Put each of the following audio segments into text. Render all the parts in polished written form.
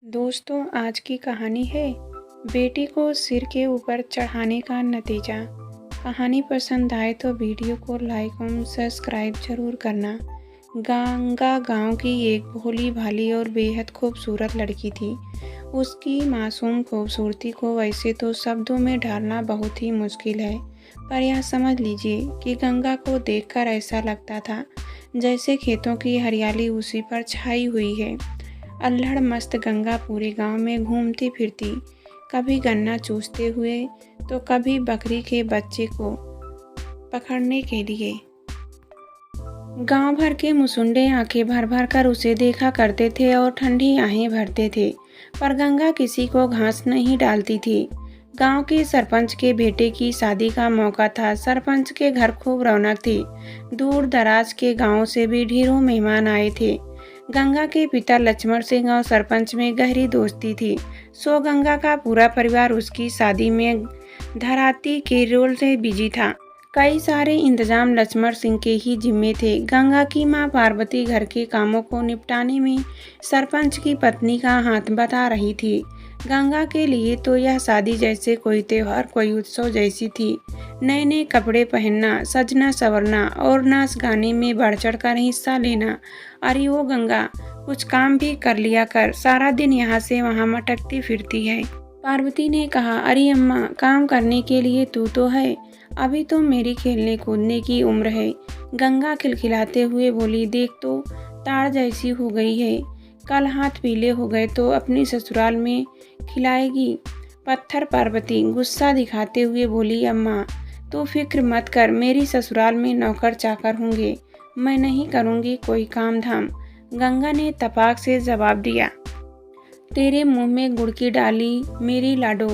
दोस्तों, आज की कहानी है बेटी को सिर के ऊपर चढ़ाने का नतीजा। कहानी पसंद आए तो वीडियो को लाइक और सब्सक्राइब जरूर करना। गंगा गांव की एक भोली भाली और बेहद खूबसूरत लड़की थी। उसकी मासूम खूबसूरती को वैसे तो शब्दों में ढालना बहुत ही मुश्किल है, पर यह समझ लीजिए कि गंगा को देखकर ऐसा लगता था जैसे खेतों की हरियाली उसी पर छाई हुई है। अल्हड़ मस्त गंगा पूरे गांव में घूमती फिरती, कभी गन्ना चूसते हुए तो कभी बकरी के बच्चे को पकड़ने के लिए। गांव भर के मुसुंडे आंखें भर भर कर उसे देखा करते थे और ठंडी आहें भरते थे, पर गंगा किसी को घास नहीं डालती थी। गांव के सरपंच के बेटे की शादी का मौका था। सरपंच के घर खूब रौनक थी। दूर दराज के गांवों से भी ढेरों मेहमान आए थे। गंगा के पिता लक्ष्मण सिंह और सरपंच में गहरी दोस्ती थी, सो गंगा का पूरा परिवार उसकी शादी में धराती के रोल से बिजी था। कई सारे इंतजाम लक्ष्मण सिंह के ही जिम्मे थे। गंगा की मां पार्वती घर के कामों को निपटाने में सरपंच की पत्नी का हाथ बता रही थी। गंगा के लिए तो यह शादी जैसे कोई त्योहार, कोई उत्सव जैसी थी। नए नए कपड़े पहनना, सजना संवरना और नाच गाने में बढ़ चढ़ कर हिस्सा लेना। अरे वो गंगा, कुछ काम भी कर लिया कर, सारा दिन यहाँ से वहाँ मटकती फिरती है। पार्वती ने कहा, अरे अम्मा, काम करने के लिए तू तो है, अभी तो मेरी खेलने कूदने की उम्र है। गंगा खिलखिलाते हुए बोली, देख तो ताड़ जैसी हो गई है, कल हाथ पीले हो गए तो अपनी ससुराल में खिलाएगी पत्थर। पार्वती गुस्सा दिखाते हुए बोली, अम्मा तू फिक्र मत कर, मेरी ससुराल में नौकर चाकर होंगे, मैं नहीं करूँगी कोई काम धाम। गंगा ने तपाक से जवाब दिया, तेरे मुंह में गुड़ की डाली मेरी लाडो,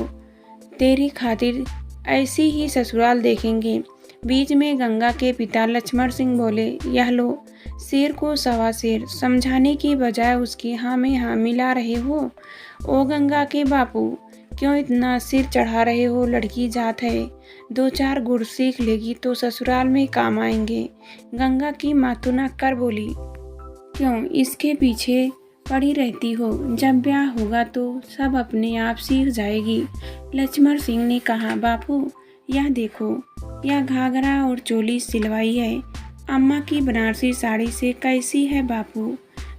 तेरी खातिर ऐसी ही ससुराल देखेंगे। बीच में गंगा के पिता लक्ष्मण सिंह बोले, यह लो, शेर को सवा शेर, समझाने की बजाय उसकी हाँ में हाँ मिला रहे हो। ओ गंगा के बापू, क्यों इतना सिर चढ़ा रहे हो? लड़की जात है, दो चार गुड़ सीख लेगी तो ससुराल में काम आएंगे। गंगा की मातुना कर बोली, क्यों इसके पीछे पड़ी रहती हो? जब ब्याह होगा तो सब अपने आप सीख जाएगी। लक्ष्मण सिंह ने कहा, बापू यह देखो, यह घाघरा और चोली सिलवाई है, अम्मा की बनारसी साड़ी से कैसी है बापू?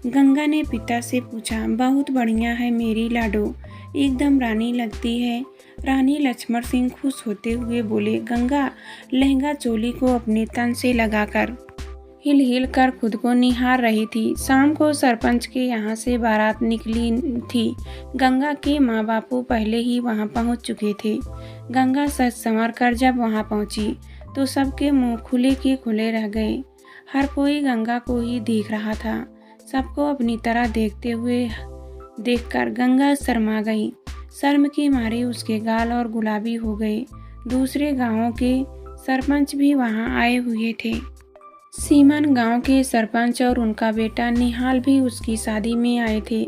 गंगा ने पिता से पूछा, बहुत बढ़िया है मेरी लाडो, एकदम रानी लगती है। रानी लक्ष्मण सिंह खुश होते हुए बोले, गंगा लहंगा चोली को अपने तन से लगाकर हिल हिल कर खुद को निहार रही थी। शाम को सरपंच के यहाँ से बारात निकली थी। गंगा के माँ बापू पहले ही वहाँ पहुँच चुके थे। गंगा सज संवर कर जब वहाँ पहुँची तो सबके मुंह खुले के खुले रह गए। हर कोई गंगा को ही देख रहा था। सबको अपनी तरह देखते हुए देखकर गंगा शर्मा गई। शर्म के मारे उसके गाल और गुलाबी हो गए। दूसरे गांवों के सरपंच भी वहां आए हुए थे। सीमन गांव के सरपंच और उनका बेटा निहाल भी उसकी शादी में आए थे।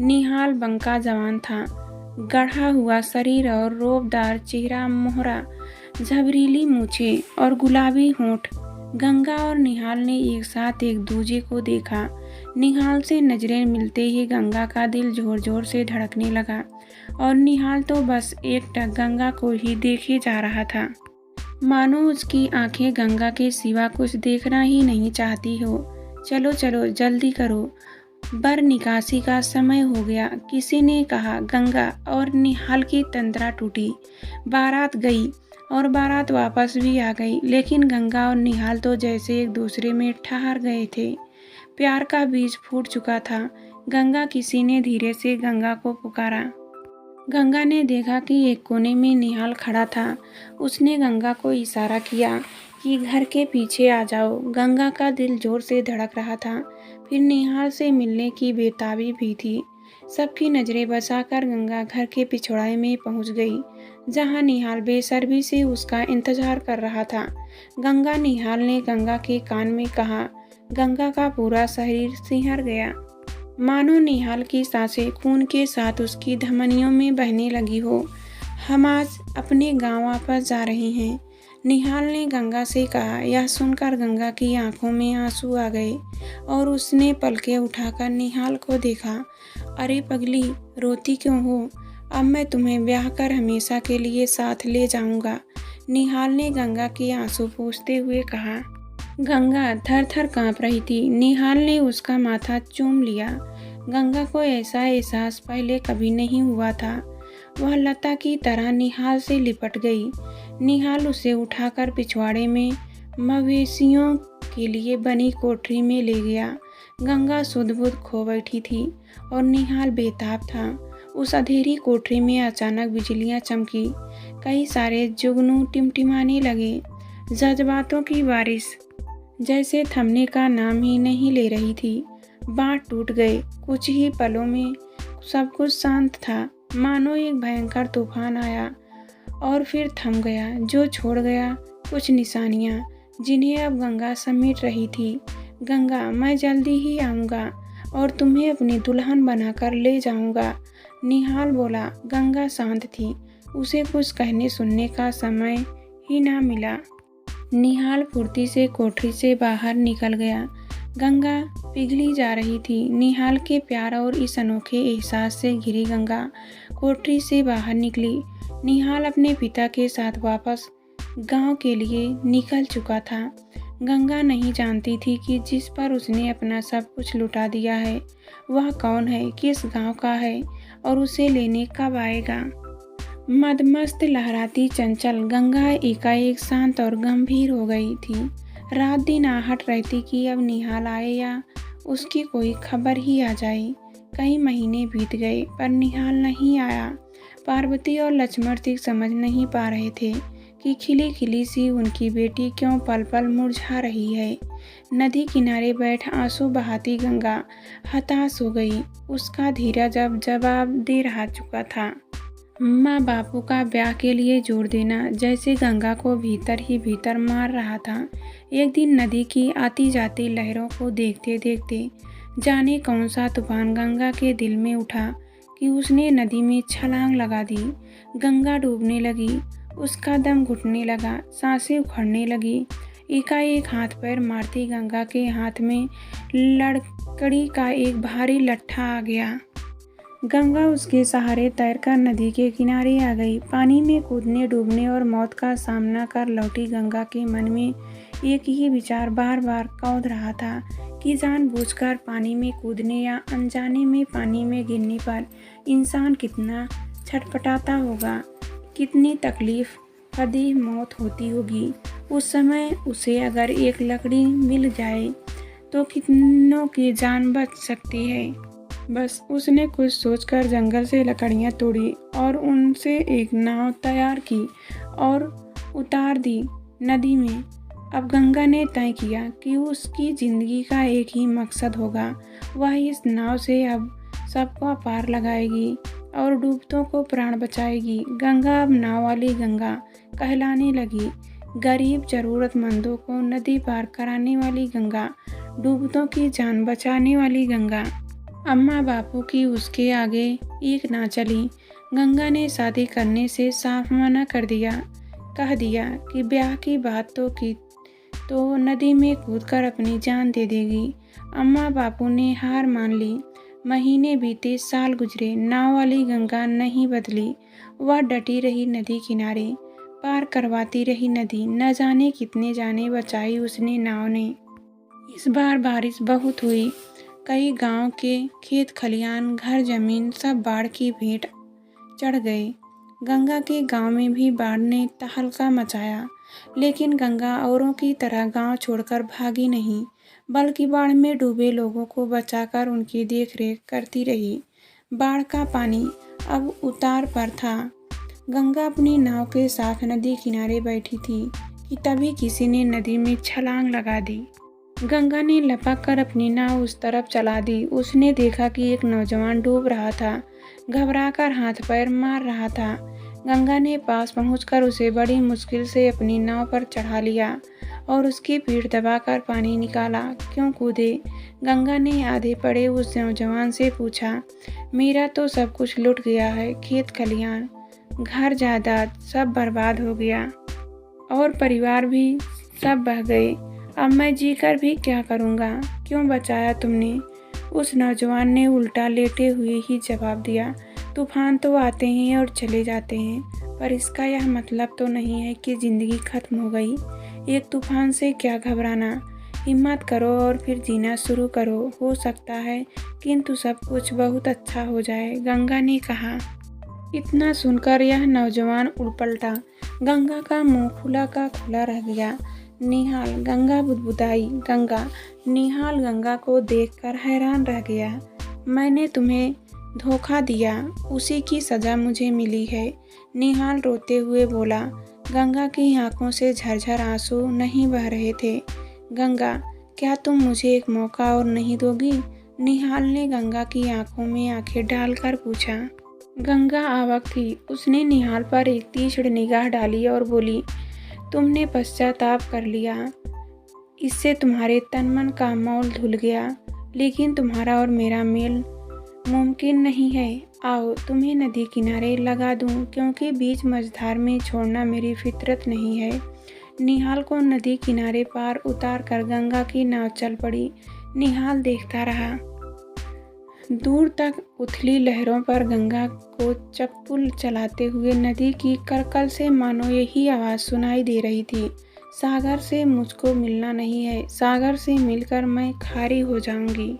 निहाल बंका जवान था, गढ़ा हुआ शरीर और रोबदार चेहरा, मोहरा झबरीली मूछें और गुलाबी होंठ। गंगा और निहाल ने एक साथ एक दूजे को देखा। निहाल से नजरें मिलते ही गंगा का दिल जोर जोर से धड़कने लगा और निहाल तो बस एकटक गंगा को ही देखे जा रहा था, मानो उसकी आंखें गंगा के सिवा कुछ देखना ही नहीं चाहती हो। चलो चलो जल्दी करो, बर निकासी का समय हो गया, किसी ने कहा। गंगा और निहाल की तंत्रा टूटी। बारात गई और बारात वापस भी आ गई, लेकिन गंगा और निहाल तो जैसे एक दूसरे में ठहर गए थे। प्यार का बीज फूट चुका था। गंगा किसी ने धीरे से गंगा को पुकारा। गंगा ने देखा कि एक कोने में निहाल खड़ा था। उसने गंगा को इशारा किया कि घर के पीछे आ जाओ। गंगा का दिल जोर से धड़क रहा था, फिर निहाल से मिलने की बेताबी भी थी। सबकी नजरें बचाकर गंगा घर के पिछवाड़े में पहुंच गई, जहां निहाल बेसब्री से उसका इंतजार कर रहा था। गंगा निहाल ने गंगा के कान में कहा। गंगा का पूरा शरीर सिहर गया, मानो निहाल की सांसें खून के साथ उसकी धमनियों में बहने लगी हो। हम आज अपने गांव वापस जा रहे हैं। निहाल ने गंगा से कहा। यह सुनकर गंगा की आंखों में आंसू आ गए और उसने पलकें उठाकर निहाल को देखा। अरे पगली, रोती क्यों हो? अब मैं तुम्हें ब्याह कर हमेशा के लिए साथ ले जाऊंगा, निहाल ने गंगा के आंसू पोंछते हुए कहा। गंगा थर थर कांप रही थी। निहाल ने उसका माथा चूम लिया। गंगा को ऐसा एहसास पहले कभी नहीं हुआ था। वह लता की तरह निहाल से लिपट गई। निहाल उसे उठाकर पिछवाड़े में मवेशियों के लिए बनी कोठरी में ले गया। गंगा सुध-बुध खो बैठी थी और निहाल बेताब था। उस अंधेरी कोठरी में अचानक बिजलियां चमकी। कई सारे जुगनू टिमटिमाने लगे। जज्बातों की बारिश जैसे थमने का नाम ही नहीं ले रही थी। बाँध टूट गए। कुछ ही पलों में सब कुछ शांत था, मानो एक भयंकर तूफान आया और फिर थम गया, जो छोड़ गया कुछ निशानियाँ जिन्हें अब गंगा समेट रही थी। गंगा, मैं जल्दी ही आऊँगा और तुम्हें अपनी दुल्हन बनाकर ले जाऊँगा, निहाल बोला। गंगा शांत थी। उसे कुछ कहने सुनने का समय ही ना मिला। निहाल फुर्ती से कोठरी से बाहर निकल गया। गंगा पिघली जा रही थी। निहाल के प्यार और इस अनोखे एहसास से घिरी गंगा कोठरी से बाहर निकली। निहाल अपने पिता के साथ वापस गांव के लिए निकल चुका था। गंगा नहीं जानती थी कि जिस पर उसने अपना सब कुछ लुटा दिया है वह कौन है, किस गांव का है और उसे लेने कब आएगा। मदमस्त लहराती चंचल गंगा एकाएक शांत और गंभीर हो गई थी। रात दिन आहट रहती कि अब निहाल आए या उसकी कोई खबर ही आ जाए। कई महीने बीत गए पर निहाल नहीं आया। पार्वती और लक्ष्मण तक समझ नहीं पा रहे थे कि खिली खिली सी उनकी बेटी क्यों पल पल मुरझा रही है। नदी किनारे बैठ आंसू बहाती गंगा हताश हो गई। उसका धीरज अब जवाब दे रहा चुका था। माँ बापू का ब्याह के लिए जोर देना जैसे गंगा को भीतर ही भीतर मार रहा था। एक दिन नदी की आती जाती लहरों को देखते देखते जाने कौन सा तूफान गंगा के दिल में उठा कि उसने नदी में छलांग लगा दी। गंगा डूबने लगी। उसका दम घुटने लगा, सांसें उखड़ने लगी। एकाएक हाथ पैर मारती गंगा के हाथ में लकड़ी का एक भारी लट्ठा आ गया। गंगा उसके सहारे तैरकर नदी के किनारे आ गई। पानी में कूदने, डूबने और मौत का सामना कर लौटी गंगा के मन में एक ही विचार बार बार कौंध रहा था कि जानबूझकर पानी में कूदने या अनजाने में पानी में गिरने पर इंसान कितना छटपटाता होगा, कितनी तकलीफ फदेह मौत होती होगी। उस समय उसे अगर एक लकड़ी मिल जाए तो कितनों की जान बच सकती है। बस उसने कुछ सोचकर जंगल से लकड़ियाँ तोड़ी और उनसे एक नाव तैयार की और उतार दी नदी में। अब गंगा ने तय किया कि उसकी जिंदगी का एक ही मकसद होगा। वह इस नाव से अब सबको पार लगाएगी और डूबतों को प्राण बचाएगी। गंगा अब नाव वाली गंगा कहलाने लगी। गरीब जरूरतमंदों को नदी पार कराने वाली गंगा, डूबतों की जान बचाने वाली गंगा। अम्मा बापू की उसके आगे एक ना चली। गंगा ने शादी करने से साफ मना कर दिया। कह दिया कि ब्याह की बात तो की तो नदी में कूदकर अपनी जान दे देगी। अम्मा बापू ने हार मान ली। महीने बीते, साल गुजरे, नाव वाली गंगा नहीं बदली। वह डटी रही नदी किनारे, पार करवाती रही नदी। न जाने कितने जाने बचाई उसने नाव ने। इस बार बारिश बहुत हुई। कई गांव के खेत खलियान, घर जमीन सब बाढ़ की भेंट चढ़ गए। गंगा के गांव में भी बाढ़ ने तहलका मचाया, लेकिन गंगा औरों की तरह गांव छोड़कर भागी नहीं, बल्कि बाढ़ में डूबे लोगों को बचाकर उनकी देखरेख करती रही। बाढ़ का पानी अब उतार पर था। गंगा अपनी नाव के साथ नदी किनारे बैठी थी कि तभी किसी ने नदी में छलांग लगा दी। गंगा ने लपक कर अपनी नाव उस तरफ चला दी। उसने देखा कि एक नौजवान डूब रहा था, घबराकर हाथ पैर मार रहा था। गंगा ने पास पहुंचकर उसे बड़ी मुश्किल से अपनी नाव पर चढ़ा लिया और उसकी पीठ दबाकर पानी निकाला। क्यों कूदे? गंगा ने आधे पड़े उस नौजवान से पूछा। मेरा तो सब कुछ लुट गया है, खेत खलियान, घर जायदाद सब बर्बाद हो गया। और परिवार भी सब बह गए। अब मैं जीकर भी क्या करूँगा? क्यों बचाया तुमने? उस नौजवान ने उल्टा लेटे हुए ही जवाब दिया, तूफान तो आते हैं और चले जाते हैं, पर इसका यह मतलब तो नहीं है कि ज़िंदगी खत्म हो गई। एक तूफान से क्या घबराना, हिम्मत करो और फिर जीना शुरू करो। हो सकता है किंतु सब कुछ बहुत अच्छा हो जाए, गंगा ने कहा। इतना सुनकर यह नौजवान उड़ पलटा। गंगा का मुंह खुला का खुला रह गया। निहाल, गंगा बुदबुदाई। निहाल गंगा को देखकर हैरान रह गया। मैंने तुम्हें धोखा दिया, उसी की सज़ा मुझे मिली है, निहाल रोते हुए बोला। गंगा की आंखों से झरझर आंसू नहीं बह रहे थे। गंगा, क्या तुम मुझे एक मौका और नहीं दोगी? निहाल ने गंगा की आंखों में आंखें डालकर पूछा। गंगा आवाक थी। उसने निहाल पर एक तीक्ष्ण निगाह डाली और बोली, तुमने पश्चाताप कर लिया, इससे तुम्हारे तन मन का मोल धुल गया, लेकिन तुम्हारा और मेरा मेल मुमकिन नहीं है। आओ तुम्हें नदी किनारे लगा दूं, क्योंकि बीच मझधार में छोड़ना मेरी फितरत नहीं है। निहाल को नदी किनारे पार उतार कर गंगा की नाव चल पड़ी। निहाल देखता रहा। दूर तक उथली लहरों पर गंगा को चप्पुल चलाते हुए नदी की करकल से मानो यही आवाज़ सुनाई दे रही थी, सागर से मुझको मिलना नहीं है, सागर से मिलकर मैं खारी हो जाऊंगी।